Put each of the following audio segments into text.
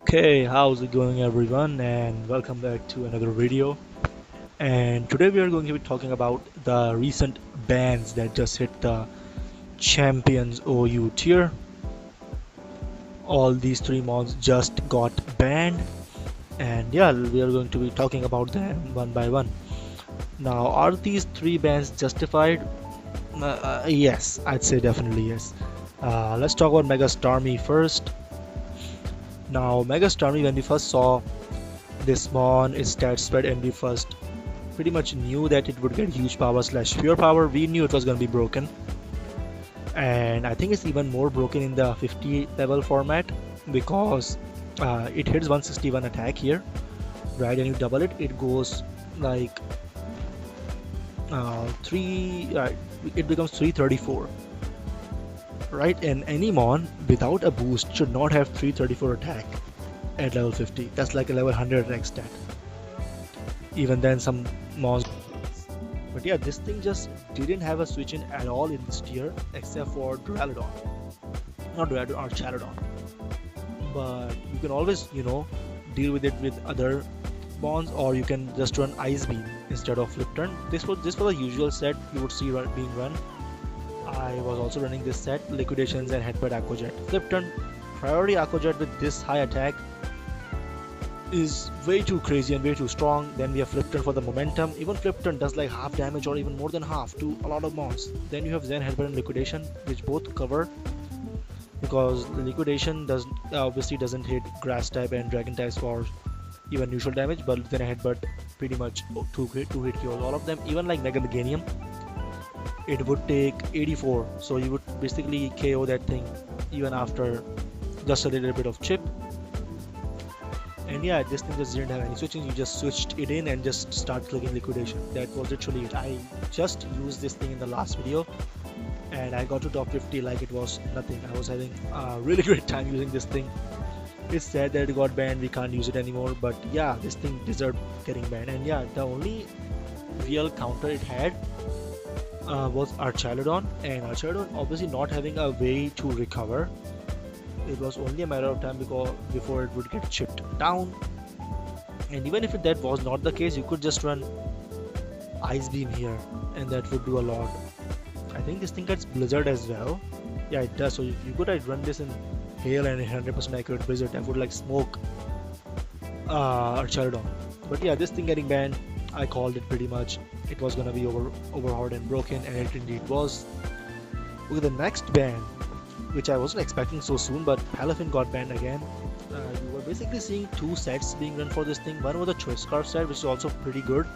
Okay, how's it going everyone, and welcome back to another video. And today we are going to be talking about the recent bans that just hit the Champions OU tier. All these three mods just got banned, and yeah, we are going to be talking about them one by one. Now, are these three bans justified? Yes, I'd say definitely yes. Let's talk about Mega Starmie first. Now, Mega Starmie, when we first saw this mon, its stat spread, and we first pretty much knew that it would get huge power slash pure power. We knew it was going to be broken, and I think it's even more broken in the 50 level format because it hits 161 attack here, right? And you double it, it goes like three. It becomes 334, right? And any mon without a boost should not have 334 attack at level 50. That's like a level 100 attack stat. Even then, some mons. But yeah, this thing just didn't have a switch in at all in this tier except for Duraludon. Not Duraludon, or Charodon. But you can always, deal with it with other bonds, or you can just run Ice Beam instead of Flip Turn. This was the usual set you would see being run. I was also running this set, Liquidations and Headbutt Aqua Jet. Flip Turn, Priority Aqua Jet with this high attack is way too crazy and way too strong. Then we have Flip Turn for the momentum. Even Flip Turn does like half damage or even more than half to a lot of mons. Then you have Zen, Headbutt and Liquidation, which both cover, because Liquidation obviously doesn't hit grass type and dragon types for even neutral damage, but then Headbutt pretty much two hit kills all of them. Even like Mega Meganium, it would take 84, so you would basically KO that thing even after just a little bit of chip. And yeah, this thing just didn't have any switching. You just switched it in and just start clicking Liquidation. That was literally it. I just used this thing in the last video and I got to top 50 like it was nothing. I was having a really great time using this thing. It's sad that it got banned, we can't use it anymore, but yeah, this thing deserved getting banned. And yeah, the only real counter it had was Archaludon, and Archaludon obviously not having a way to recover. It was only a matter of time before it would get chipped down. And even if that was not the case, you could just run Ice Beam here and that would do a lot. I think this thing gets Blizzard as well. Yeah, it does. So you could run this in Hail and 100% accurate Blizzard, that would like smoke Archaludon. But yeah, this thing getting banned, I called it pretty much. It was gonna be overpowered and broken, and it indeed was. Okay, the next ban, which I wasn't expecting so soon, but Palafin got banned again. You were basically seeing two sets being run for this thing. One was the Choice Scarf set, which is also pretty good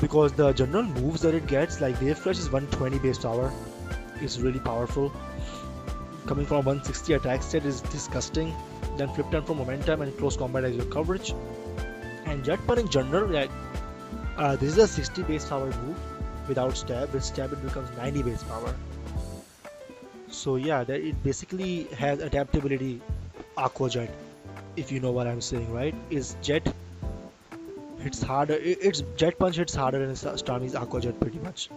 because the general moves that it gets, like Wave Crush is 120 base power, is really powerful. Coming from 160 attack set is disgusting. Then Flip Turn for momentum and close combat as your coverage. And Jet Punch in general, this is a 60 base power move without stab. With stab it becomes 90 base power. So yeah, it basically has adaptability Aqua Jet, if you know what I'm saying, right? Is Jet hits harder, its Jet Punch hits harder than Starmie's Aqua Jet pretty much.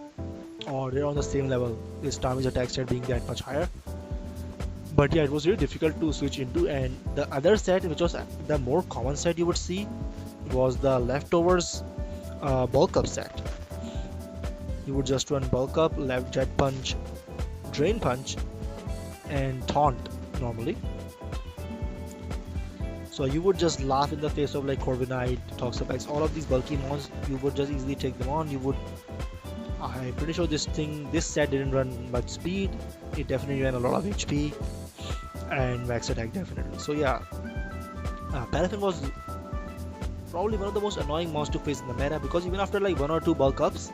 Or they're on the same level, with Starmie's attack set being that much higher. But yeah, it was really difficult to switch into. And the other set, which was the more common set you would see, was the Leftovers Bulk Up set. You would just run Bulk Up, left Jet Punch, Drain Punch, and Taunt normally. So you would just laugh in the face of like Corviknight, Toxapex, all of these bulky mons. You would just easily take them on. I'm pretty sure this set didn't run much speed. It definitely ran a lot of HP and max attack definitely. So yeah, Palafin was probably one of the most annoying mons to face in the meta, because even after like one or two bulk ups,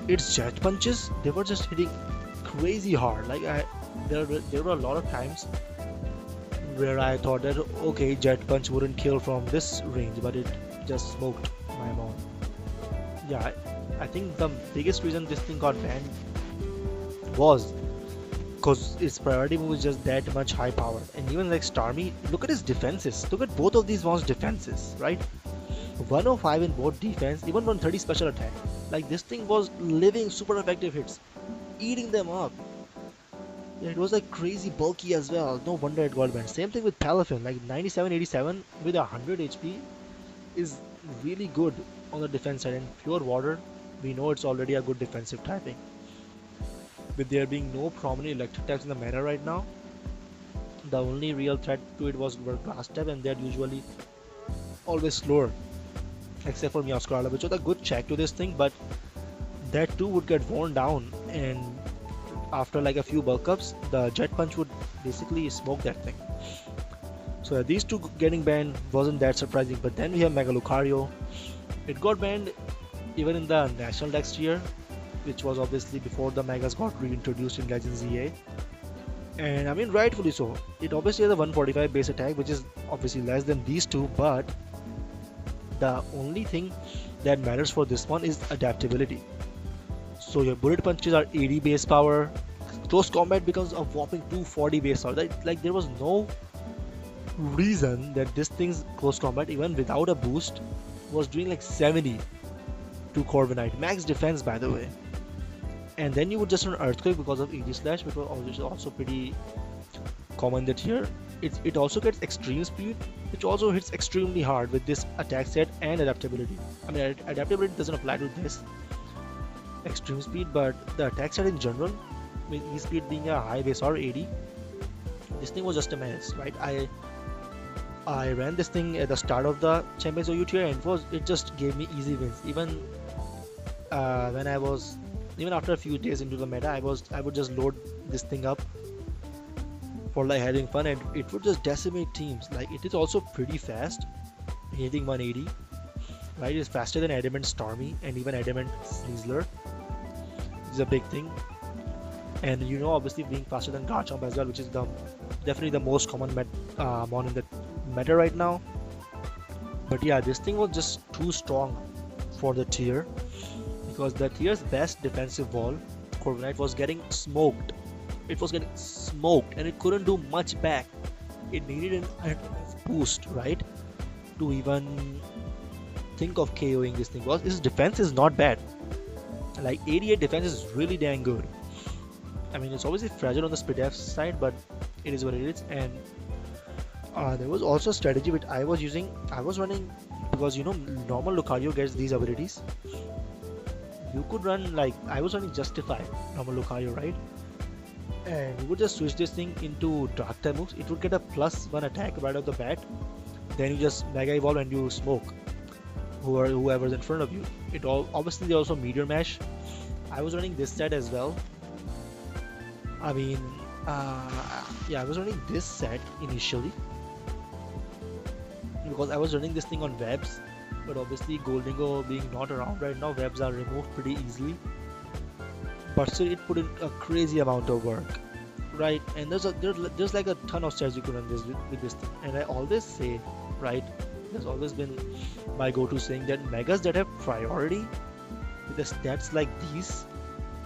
its Jet Punches, they were just hitting crazy hard. Like there were a lot of times where I thought that okay, Jet Punch wouldn't kill from this range, but it just smoked my mon. Yeah, I think the biggest reason this thing got banned was because its priority move is just that much high power. And even like Starmie, look at his defenses. Look at both of these mons' defenses, right? 105 in both defense, even 130 special attack. Like this thing was living super effective hits, eating them up. It was like crazy bulky as well. No wonder it got banned. Same thing with palafin. Like 97-87 with 100 HP is really good on the defense side. And pure water, we know it's already a good defensive typing. With there being no prominent electric types in the meta right now, the only real threat to it was grass type, and they're usually always slower. Except for Meowscarada, which was a good check to this thing, but that too would get worn down, and after like a few bulk ups, the Jet Punch would basically smoke that thing. So these two getting banned wasn't that surprising, but then we have Mega Lucario. It got banned even in the National next year, which was obviously before the Megas got reintroduced in Legends EA. And I mean, rightfully so. It obviously has a 145 base attack, which is obviously less than these two, but the only thing that matters for this one is adaptability. So your bullet punches are 80 base power, close combat becomes a whopping 240 base power. Like there was no reason that this thing's close combat, even without a boost, was doing like 70 to Corviknight. Max defense, by the way. And then you would just run Earthquake because of ED Slash, which was also pretty common that here. It also gets extreme speed, which also hits extremely hard with this attack set and adaptability. I mean, adaptability doesn't apply to this extreme speed, but the attack set in general, with E speed being a high base or 80, this thing was just a menace, right? I ran this thing at the start of the Champions OU tier, and it just gave me easy wins. Even even after a few days into the meta, I would just load this thing up for like having fun, and it would just decimate teams. Like it is also pretty fast, hitting 180. Right, it's faster than Adamant Starmie and even Adamant Sneasler. This is a big thing, and you know, obviously being faster than Garchomp as well, which is definitely the most common mon in the meta right now. But yeah, this thing was just too strong for the tier, because the tier's best defensive wall, Corviknight, was getting smoked. It was getting smoked, and it couldn't do much back. It needed an boost, right, to even think of KOing this thing. Because his defense is not bad. Like 88 defense is really dang good. I mean, it's obviously fragile on the speed F side, but it is what it is. And there was also a strategy which I was using. I was running, because you know, normal Lucario gets these abilities. You could run, like, I was running Justify normal Lucario, right? And you would just switch this thing into Dark type moves. It would get a +1 attack right off the bat. Then you just Mega Evolve and you smoke whoever's in front of you. It all obviously they also Meteor Mash. I was running this set as well. I mean, yeah, I was running this set initially because I was running this thing on webs, but obviously Goldingo being not around right now, webs are removed pretty easily. But still, it put in a crazy amount of work, right? And there's like a ton of stats you could run with this thing. And I always say, right, there's always been my go-to saying that megas that have priority with the stats like these,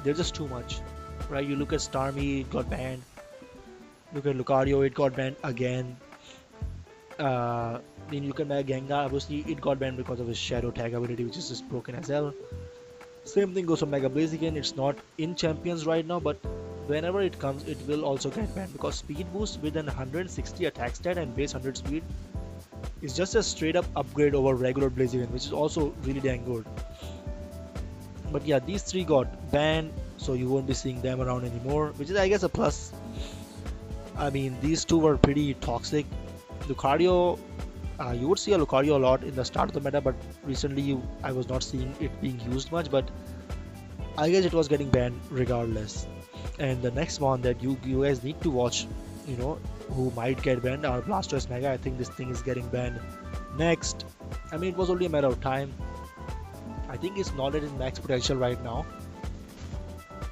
they're just too much, right? You look at Starmie, it got banned. Look at Lucario, it got banned again. Then you look at Mega Gengar, obviously it got banned because of his Shadow Tag ability, which is just broken as hell. Same thing goes for Mega Blaziken. It's not in Champions right now, but whenever it comes, it will also get banned, because speed boost with an 160 attack stat and base 100 speed is just a straight up upgrade over regular Blaziken, which is also really dang good. But yeah, these three got banned, so you won't be seeing them around anymore, which is, I guess, a plus. I mean, these two were pretty toxic. Lucario, you would see a Lucario a lot in the start of the meta, but recently I was not seeing it being used much, but I guess it was getting banned regardless. And the next one that you guys need to watch, you know, who might get banned, are Blastoise Mega. I think this thing is getting banned next. I mean, it was only a matter of time. I think it's not at its max potential right now,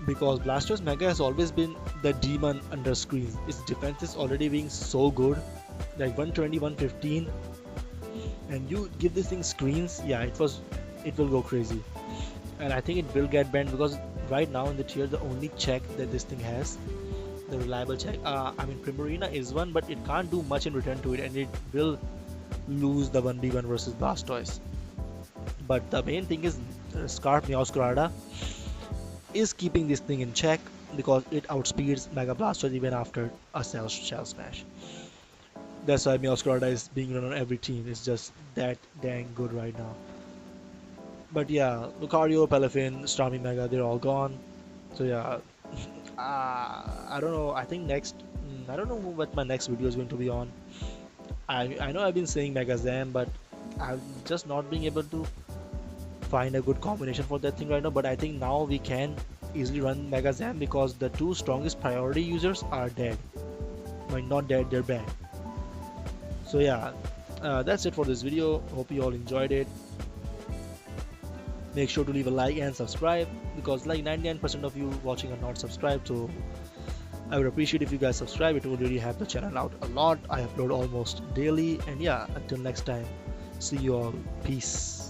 because Blastoise Mega has always been the demon under screens. Its defense is already being so good, like 120, 115, and you give this thing screens, yeah, it will go crazy. And I think it will get banned, because right now in the tier, the only check that this thing has, the reliable check, I mean, Primarina is one, but it can't do much in return to it, and it will lose the 1v1 versus Blastoise. But the main thing is Scarf Meowscarada is keeping this thing in check. because it outspeeds Mega Blaster even after a Shell Smash. That's why Meowscarada is being run on every team. It's just that dang good right now. But yeah, Lucario, Palafin, Starmie Mega, they're all gone. So yeah, I don't know. I think I don't know what my next video is going to be on. I know I've been saying Mega Zam, but I'm just not being able to find a good combination for that thing right now. But I think now we can easily run Mega Zam because the two strongest priority users are dead. I mean, not dead, they're banned. So yeah, that's it for this video. Hope you all enjoyed it. Make sure to leave a like and subscribe because like 99% of you watching are not subscribed. So I would appreciate if you guys subscribe. It will really help the channel out a lot. I upload almost daily. And yeah, until next time, see you all. Peace.